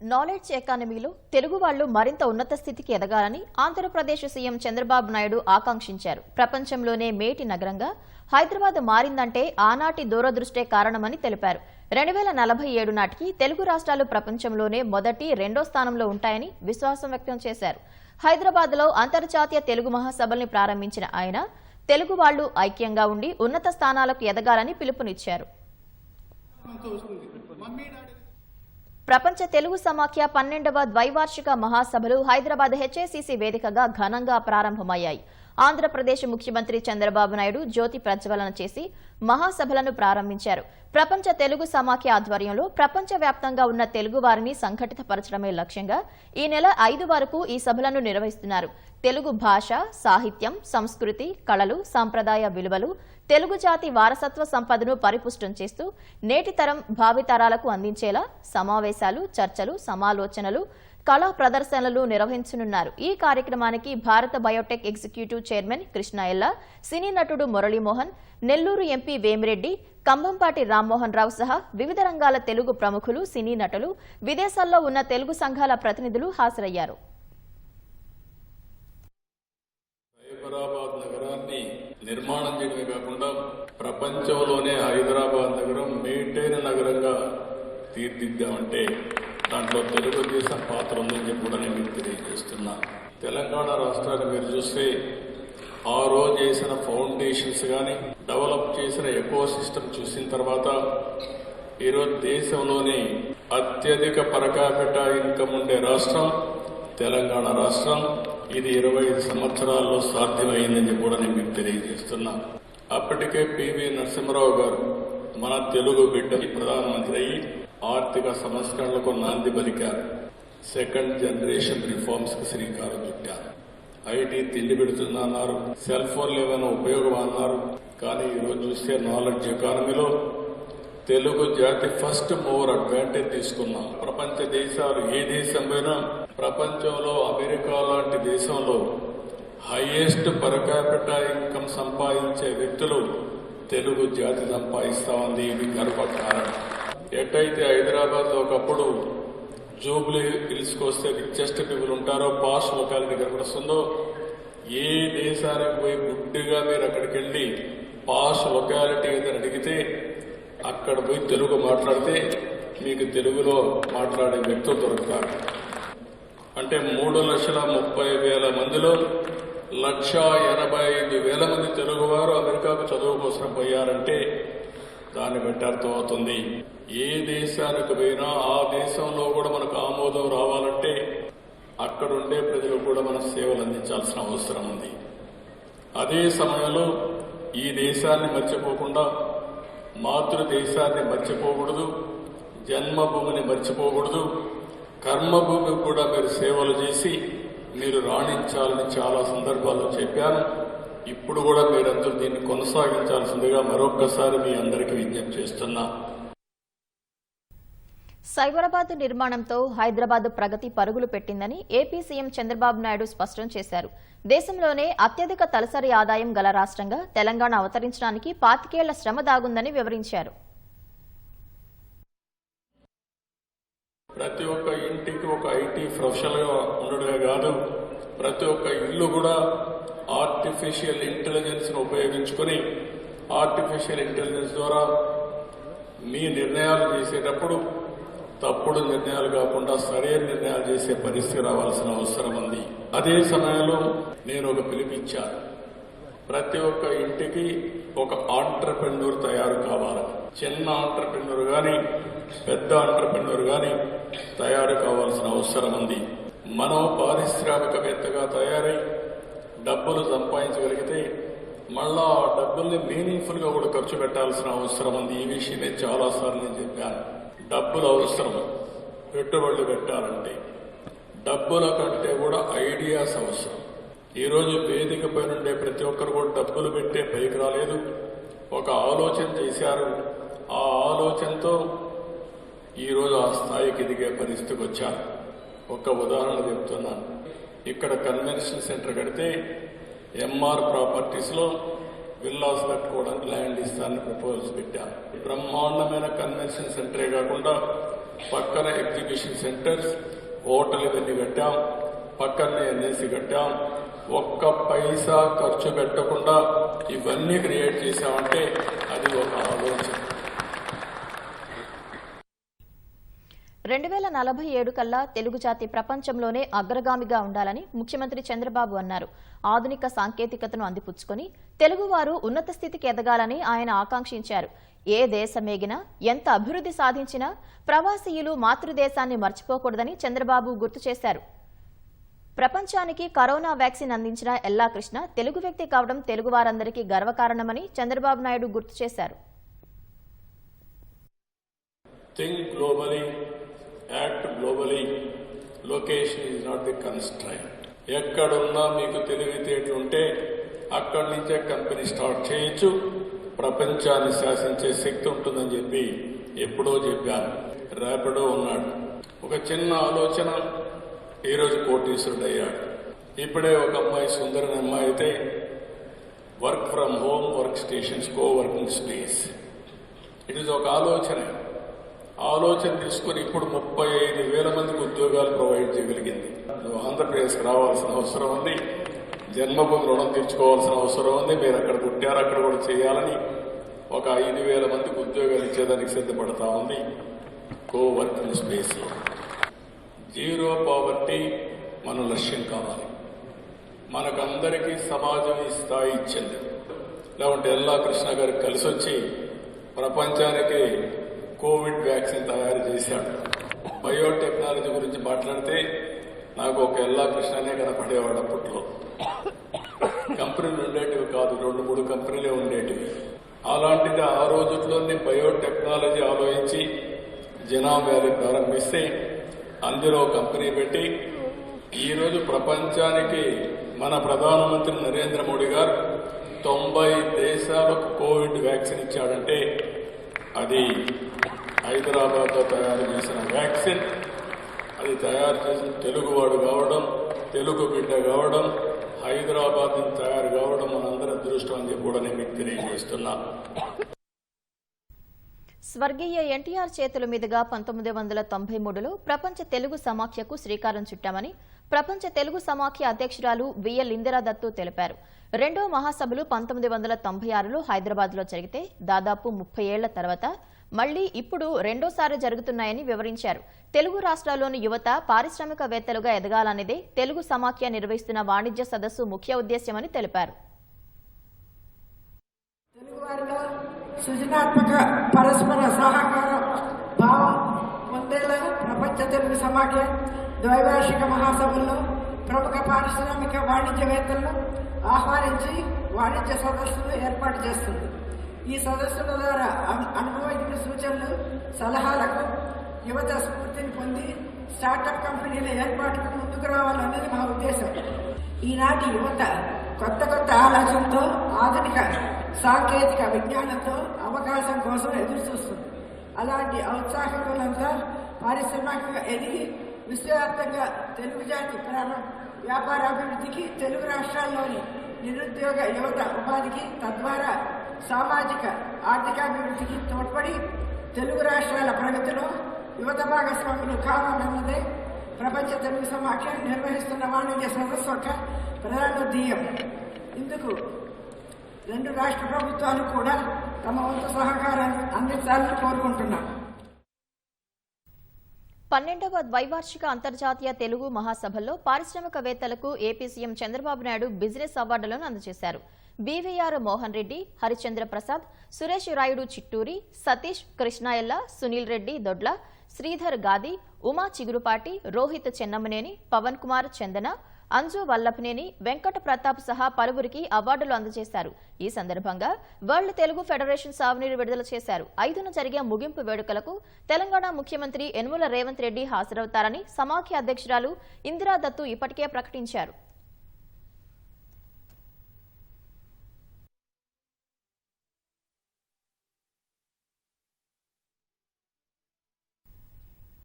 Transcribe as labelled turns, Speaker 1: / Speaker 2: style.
Speaker 1: Knowledge ఎకానమీలో తెలుగు వాళ్లు మరింత ఉన్నత స్థితికి ఎదగాలని ఆంధ్రప్రదేశ్ సీఎం చంద్రబాబు నాయుడు ఆకాంక్షించారు. ప్రపంచంలోనే మేటి నగరంగా హైదరాబాద్ మారిందంటే ఆనాటి దూరదృష్టే కారణమని తెలిపారు. 2047 నాటికి తెలుగు రాష్ట్రాలు ప్రపంచంలోనే మొదటి, రెండో స్థానంలో ఉంటాయని విశ్వాసం వ్యక్తం చేశారు. హైదరాబాద్లో అంతర్జాతీయ తెలుగు మహాసభల్ని ప్రారంభించిన ఆయన తెలుగు వాళ్లు ఐక్యంగా ఉండి ఉన్నత స్థానాలకు ఎదగాలని పిలుపునిచ్చారు. ప్రపంచ తెలుగు సమాఖ్య 12వ ద్వైవార్షిక మహాసభలు హైదరాబాద్ హెచ్ఏసీసీ వేదికగా ఘనంగా ప్రారంభమయ్యాయి. ఆంధ్రప్రదేశ్ ముఖ్యమంత్రి చంద్రబాబు నాయుడు జ్యోతి ప్రజ్వలన చేసి మహాసభలను ప్రారంభించారు. ప్రపంచ తెలుగు సమాఖ్య ఆధ్వర్యంలో ప్రపంచవ్యాప్తంగా ఉన్న తెలుగు వారిని సంఘటితపరచడమే లక్ష్యంగా ఈ నెల 5 వరకు ఈ సభలను నిర్వహిస్తున్నారు. తెలుగు భాష, సాహిత్యం, సంస్కృతి, కళలు, సంప్రదాయ విలువలు, తెలుగు జాతి వారసత్వ సంపదను పరిపుష్టం చేస్తూ నేటి తరం భావితరాలకు అందించేలా సమావేశాలు, చర్చలు, సమాలోచనలు, కళా ప్రదర్శనలు నిర్వహించనున్నారు. ఈ కార్యక్రమానికి భారత బయోటెక్ ఎగ్జిక్యూటివ్ చైర్మన్ కృష్ణ ఎల్లా, సినీ నటుడు మురళీమోహన్, నెల్లూరు ఎంపీ వేమిరెడ్డి, కంభంపాటి రామ్మోహన్ రావు సహా వివిధ రంగాల తెలుగు ప్రముఖులు, సినీ నటులు, విదేశాల్లో ఉన్న తెలుగు సంఘాల ప్రతినిధులు హాజరయ్యారు.
Speaker 2: హైదరాబాద్ నగరాన్ని నిర్మాణం చేయడమే కాకుండా ప్రపంచంలోనే హైదరాబాద్ నగరం మేటైన నగరంగా తీర్చిదిద్దామంటే దాంట్లో తెలుగుదేశం పాత్ర ఉందని చెప్పి కూడా నేను మీకు తెలియజేస్తున్నా. తెలంగాణ రాష్ట్రాన్ని మీరు చూస్తే ఆ రోజు చేసిన ఫౌండేషన్స్ కానీ డెవలప్ చేసిన ఎకో సిస్టమ్ చూసిన తర్వాత ఈరోజు దేశంలోనే అత్యధిక పర్ క్యాపిటా ఇన్కమ్ ఉండే రాష్ట్రం తెలంగాణ రాష్ట్రం. ఇది 25 సంవత్సరాల్లో సాధ్యమైందని కూడా నేను మీకు తెలియజేస్తున్నా. అప్పటికే పివి నరసింహరావు గారు మన తెలుగు బిడ్డ ప్రధానమంత్రి అయ్యి ఆర్థిక సంస్కరణలకు నాంది పలికారు. సెకండ్ జనరేషన్ రిఫార్మ్స్ కు శ్రీకారం చుట్టారు. ఐటీ తిండి పెడుతుందా అన్నారు, సెల్ ఫోన్లు ఏమైనా ఉపయోగం అన్నారు. కానీ ఈరోజు చూస్తే నాలెడ్జ్ ఎకానమీలో తెలుగు జాతి ఫస్ట్ మూవర్ అడ్వాంటేజ్ తీసుకున్నాం. ప్రపంచ దేశాలు ఏ దేశం పోయినా ప్రపంచంలో అమెరికా లాంటి దేశంలో హైయెస్ట్ పర్ క్యాపిటా ఇన్కమ్ సంపాదించే వ్యక్తులు తెలుగు జాతి సంపాదిస్తా ఉంది. ఇది గర్వకారణం. ఎట్టయితే హైదరాబాద్ లో ఒకప్పుడు జూబ్లీ హిల్స్ కు వస్తే రిచెస్ట్ పీపుల్ ఉంటారో, పాష్ లొకాలిటీ కనబడుతుందో, ఏ దేశానికి పోయి గుడ్డిగా మీరు అక్కడికి వెళ్లి పాష్ లొకాలిటీ ఏదని అడిగితే అక్కడ పోయి తెలుగు మాట్లాడితే మీకు తెలుగులో మాట్లాడే వ్యక్తులు దొరుకుతారు. అంటే 3,30,000 మందిలో 1,85,000 మంది తెలుగువారు అమెరికాకు చదువు కోసం పోయారంటే దాన్ని బట్టి అర్థమవుతుంది. ఏ దేశానికి పోయినా ఆ దేశంలో కూడా మనకు ఆమోదం రావాలంటే అక్కడుండే ప్రజలకు కూడా మన సేవలు అందించాల్సిన అవసరం ఉంది. అదే సమయంలో ఈ దేశాన్ని మర్చిపోకుండా మాతృదేశాన్ని మర్చిపోకూడదు, జన్మభూమిని మర్చిపోకూడదు, కర్మభూమికి కూడా మీరు సేవలు చేసి మీరు రాణించాలని చాలా సందర్భాల్లో చెప్పాను. ఇప్పుడు కూడా మీరందరూ దీన్ని కొనసాగించాల్సిందిగా మరొక్కసారి మీ అందరికీ విజ్ఞప్తి చేస్తున్నా.
Speaker 1: సైబరాబాద్ నిర్మాణంతో హైదరాబాద్ ప్రగతి పరుగులు పెట్టిందని ఏపీ సీఎం చంద్రబాబు నాయుడు స్పష్టం చేశారు. దేశంలోనే అత్యధిక తలసరి ఆదాయం గల రాష్ట్రంగా తెలంగాణ అవతరించడానికి 25 ఏళ్ల శ్రమ దాగుందని వివరించారు.
Speaker 2: ప్రతి ఒక్క ఇంటికి ఒక ఐటీ ప్రొఫెషనల్ గా ఉండడమే కాదు, ప్రతి ఒక్క ఇల్లు కూడా ఆర్టిఫిషియల్ ఇంటెలిజెన్స్ ను ఉపయోగించుకుని ఆర్టిఫిషియల్ ఇంటెలిజెన్స్ ద్వారా మీ నిర్ణయాలు చేసేటప్పుడు తప్పుడు నిర్ణయాలు కాకుండా సరైన నిర్ణయాలు చేసే పరిస్థితి రావాల్సిన అవసరం ఉంది. అదే సమయంలో నేను ఒక పిలిపించాను. ప్రతి ఒక్క ఇంటికి ఒక ఆంట్రప్రెన్యూర్ తయారు కావాలి. చిన్న ఆంట్రప్రెన్యూర్ గాని పెద్ద ఆంట్రప్రెన్యూర్ గాని తయారు కావాల్సిన అవసరం ఉంది. మనం పారిశ్రామికవేత్తగా తయారై డబ్బులు సంపాదించగలిగితే మళ్ళా ఆ డబ్బుల్ని మీనింగ్ఫుల్ గా కూడా ఖర్చు పెట్టాల్సిన అవసరం ఉంది. ఈ విషయమే చాలాసార్లు నేను చెప్పాను. డబ్బులు అవసరం, పెట్టుబడులు పెట్టాలంటే డబ్బుల కంటే కూడా ఐడియాస్ అవసరం. ఈరోజు వేదిక పైన ఉండే ప్రతి ఒక్కరు కూడా డబ్బులు పెట్టే పైకి రాలేదు, ఒక ఆలోచన చేశారు. ఆ ఆలోచనతో ఈరోజు ఆ స్థాయికి ఎదిగే పరిస్థితికి వచ్చారు. ఒక ఉదాహరణ చెప్తున్నాను. ఇక్కడ కన్వెన్షన్ సెంటర్ కడితే ఎంఆర్ ప్రాపర్టీస్ లో విల్లాస్ కట్టుకోవడానికి ల్యాండ్ ఇస్తానని ప్రపోజల్స్ పెట్టారు. బ్రహ్మాండమైన కన్వెన్షన్ సెంటరే కాకుండా పక్కన ఎగ్జిబిషన్ సెంటర్స్, హోటల్ ఇవన్నీ కట్టాం, పక్కనే ఎన్ఎస్సి కట్టాం. ఒక్క పైసా ఖర్చు పెట్టకుండా ఇవన్నీ క్రియేట్ చేశామంటే అది ఒక ఆలోచన.
Speaker 1: 2047 కల్లా తెలుగు జాతి ప్రపంచంలోనే అగ్రగామిగా ఉండాలని ముఖ్యమంత్రి చంద్రబాబు అన్నారు. ఆధునిక సాంకేతికతను అందిపుచ్చుకొని తెలుగువారు ఉన్నత స్థితికి ఎదగాలని ఆయన ఆకాంక్షించారు. ఏ దేశమేగినా, ఎంత అభివృద్ధి సాధించినా ప్రవాసీయులు మాతృదేశాన్ని మర్చిపోకూడదని చంద్రబాబు గుర్తు చేశారు. ప్రపంచానికి కరోనా వ్యాక్సిన్ అందించిన ఎల్లా కృష్ణ తెలుగు వ్యక్తి కావడం తెలుగువారందరికీ గర్వకారణమని చంద్రబాబు నాయుడు గుర్తు చేశారు.
Speaker 2: Think globally, act globally, location is not the constraint. ఎక్కడున్నా మీకు తెలివితేటలుంటే అక్కడి నుంచే కంపెనీ స్టార్ట్ చేయొచ్చు, ప్రపంచాన్ని శాసించే శక్తి ఉంటుందని చెప్పి ఎప్పుడో చెప్పాను. ర్యాపిడో ఉన్నాడు, ఒక చిన్న ఆలోచన ఈరోజు కోటీశ్వరుడు అయ్యాడు. ఇప్పుడే ఒక అమ్మాయి, సుందరని అమ్మాయి అయితే work from home, work stations, co working space. It is ఒక ఆలోచన తీసుకుని ఇప్పుడు 35,000 మందికి ఉద్యోగాలు ప్రొవైడ్ చేయగలిగింది. ఆంధ్రప్రదేశ్కి రావాల్సిన అవసరం ఉంది, జన్మభూమి రుణం తీర్చుకోవాల్సిన అవసరం ఉంది. మీరు అక్కడ పుట్టారు, అక్కడ కూడా చేయాలని ఒక 5,000 మందికి ఉద్యోగాలు ఇచ్చేదానికి సిద్ధపడతా ఉంది. కో వర్కింగ్ స్పేస్ లో జీరో పావర్టీ మన లక్ష్యం కావాలి. మనకందరికీ సమాజం ఈ స్థాయి ఇచ్చింది. లేకుంటే ఎల్లా కృష్ణ గారికి కలిసి వచ్చి ప్రపంచానికి కోవిడ్ వ్యాక్సిన్ తయారు చేశాడు. బయోటెక్నాలజీ గురించి మాట్లాడితే నాకు ఒక ఎల్లా కృష్ణనే కనపడేవాడు. అప్పట్లో కంపెనీలు ఉండేటివి కాదు, 2-3 కంపెనీలే ఉండేటివి. అలాంటిది ఆ రోజుల్లోనే బయోటెక్నాలజీ ఆలోచించి జనాభా వ్యాలీ ప్రారంభిస్తే అందులో కంపెనీ పెట్టి ఈరోజు ప్రపంచానికి మన ప్రధానమంత్రి నరేంద్ర మోడీ గారు 90 దేశాలకు కోవిడ్ వ్యాక్సిన్ ఇచ్చాడంటే అది హైదరాబాద్లో తయారు చేసిన వ్యాక్సిన్. అది తయారు చేసిన తెలుగువాడు కావడం, తెలుగు బిడ్డ కావడం, హైదరాబాద్ నుంచి తయారు కావడం మనందరి అదృష్టం అని చెప్పి కూడా నేను మీకు తెలియజేస్తున్నా.
Speaker 1: స్వర్గీయ ఎన్టీఆర్ చేతుల మీదుగా 1993లో ప్రపంచ తెలుగు సమాఖ్యకు శ్రీకారం చుట్టామని ప్రపంచ తెలుగు సమాఖ్య అధ్యక్షురాలు విఎల్ ఇందిరా దత్తు తెలిపారు. రెండో మహాసభలు 1996లో హైదరాబాద్లో జరిగితే దాదాపు 30 ఏళ్ల తర్వాత మళ్లీ ఇప్పుడు రెండోసారి జరుగుతున్నాయని వివరించారు. తెలుగు రాష్ట్రాల్లోని యువత పారిశ్రామికవేత్తలుగా ఎదగాలనేదే తెలుగు సమాఖ్య నిర్వహిస్తున్న వాణిజ్య సదస్సు ముఖ్య ఉద్దేశ్యమని తెలిపారు.
Speaker 3: సృజనాత్మక పరస్పర సహకార భావం పొందేలా ప్రపంచ తెలుగు సమాఖ్య ద్వైవార్షిక మహాసభల్లో ప్రముఖ పారిశ్రామిక వాణిజ్యవేత్తలను ఆహ్వానించి వాణిజ్య సదస్సులు ఏర్పాటు చేస్తుంది. ఈ సదస్సుల ద్వారా అనుభవజ్ఞ సూచనలు, సలహాలకు యువత స్ఫూర్తిని పొంది స్టార్టప్ కంపెనీల ఏర్పాటుకు ముందుకు రావాలన్నది మా ఉద్దేశం. ఈనాటి యువత కొత్త ఆలోచనతో, ఆధునిక సాంకేతిక విజ్ఞానంతో అవకాశం కోసం ఎదురు చూస్తుంది. అలాంటి ఔత్సాహికులంతా పారిశ్రామికంగా ఎదిగి విశ్వవ్యాప్తంగా తెలుగు జాతి వ్యాపారాభివృద్ధికి, తెలుగు రాష్ట్రాల్లోని నిరుద్యోగ యువత ఉపాధికి, తద్వారా సామాజిక ఆర్థికాభివృద్ధికి తోడ్పడి తెలుగు రాష్ట్రాల ప్రగతిలో యువత భాగస్వాములు కావాలన్నదే ప్రపంచ తెలుగు సమాఖ్య నిర్వహిస్తున్న వాణిజ్య సదస్సు యొక్క ప్రధాన ధ్యేయం. ఇందుకు 2 రాష్ట్ర ప్రభుత్వాలు కూడా తమ వంతు సహకారాన్ని అందించాలని కోరుకుంటున్నాం.
Speaker 1: 12వ ద్వైవార్షిక అంతర్జాతీయ తెలుగు మహాసభల్లో పారిశ్రామికవేత్తలకు AP CM Chandrababu Naidu business అవార్డులను అందజేశారు. బీవీఆర్ మోహన్ రెడ్డి, హరిచంద్ర ప్రసాద్, సురేష్ రాయుడు చిట్టూరి, సతీష్ కృష్ణాయల్ల, సునీల్ రెడ్డి దొడ్ల, శ్రీధర్ గాది, ఉమా చిగురుపాటి, రోహిత్ చెన్నమనేని, పవన్ కుమార్ చందన, అంజు వల్లభనేని, వెంకట ప్రతాప్ సహా పలువురికి అవార్డులు అందజేశారు. ఈ సందర్భంగా వరల్డ్ తెలుగు ఫెడరేషన్ సావనీరు విడుదల చేశారు. 5న జరిగే ముగింపు వేడుకలకు తెలంగాణ ముఖ్యమంత్రి యనమల రేవంత్ రెడ్డి హాజరవుతారని సమాఖ్య అధ్యక్షురాలు ఇందిరా దత్తు ఇప్పటికే ప్రకటించారు.